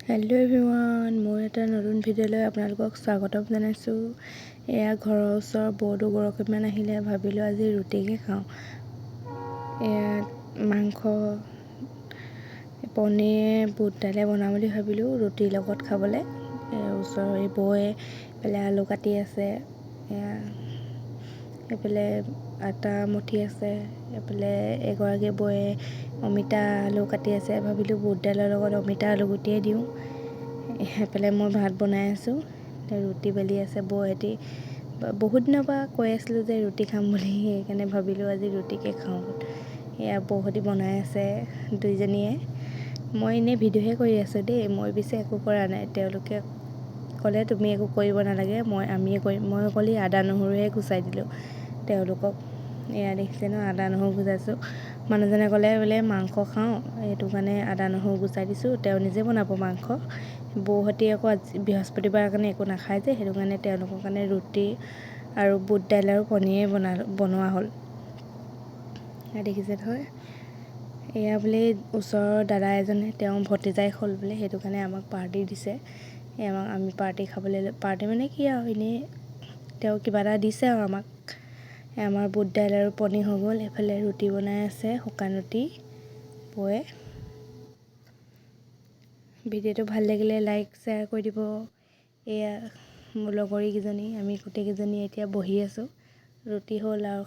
Hello' everyone, মই এটা নতুন ভিডিঅ'লৈ আপোনালোকক স্বাগতম জনাইছোঁ। এয়া ঘৰৰ ওচৰৰ বৌদু গৰকীমান আহিলে, ভাবিলোঁ আজি ৰুটিকে খাওঁ। এয়া মাংস পনীৰ বুট দাইলে বনাম বুলি ভাবিলোঁ ৰুটিৰ লগত খাবলৈ। ওচৰৰ এই বৌয়ে এইফালে আলু কাটি আছে, এয়া এইফালে আটা মঠি আছে, এইফালে এগৰাকী বৌয়ে অমিতা আলু কাটি আছে। ভাবিলোঁ বুট দাইলৰ লগত অমিতা আলু গুটিয়ে দিওঁ। সেইফালে মই ভাত বনাই আছোঁ, ৰুটি বেলি আছে বৌহঁতি। বহুত দিনৰ পৰা কৈ আছিলোঁ যে ৰুটি খাম বুলি, সেইকাৰণে ভাবিলোঁ আজি ৰুটিকে খাওঁ। এয়া বৌহঁতি বনাই আছে দুইজনীয়ে। মই এনেই ভিডিঅ'হে কৰি আছোঁ দেই, মই পিছে একো কৰা নাই। তেওঁলোকে ক'লে তুমি একো কৰিব নালাগে, আমিয়ে কৰিম। মই অকল আদা নহৰুহে গুচাই দিলোঁ তেওঁলোকক। এয়া দেখিছে ন, আদা নহৰু গুচাইছোঁ। মানুহজনে ক'লে বোলে মাংস খাওঁ, সেইটো কাৰণে আদা নহৰু গুচাই দিছোঁ। তেওঁ নিজে বনাব মাংস। বৌহঁতি আকৌ আজি বৃহস্পতিবাৰ কাৰণে একো নাখায় যে, সেইটো কাৰণে তেওঁলোকৰ কাৰণে ৰুটি আৰু বুট দাইল আৰু পনীৰে বনোৱা হ'ল। দেখিছে নহয়, এয়া বোলে ওচৰৰ দাদা এজনে, তেওঁ ভতিজাই হ'ল বোলে, সেইটো কাৰণে আমাক পাৰ্টি দিছে। আমি পাৰ্টি খাবলৈ, পাৰ্টি মানে কি আৰু এনেই তেওঁ কিবা এটা দিছে আৰু আমাক। আমাৰ বুট দাইল আৰু পনীৰ হৈ গ'ল। এইফালে ৰুটি বনাই আছে, শুকান ৰুটি বৌয়ে। ভিডিঅ'টো ভাল লাগিলে লাইক শ্বেয়াৰ কৰি দিব। এয়া মোৰ লগৰীকেইজনী, আমি গোটেইকেইজনী এতিয়া বহি আছোঁ, ৰুটি হ'ল আৰু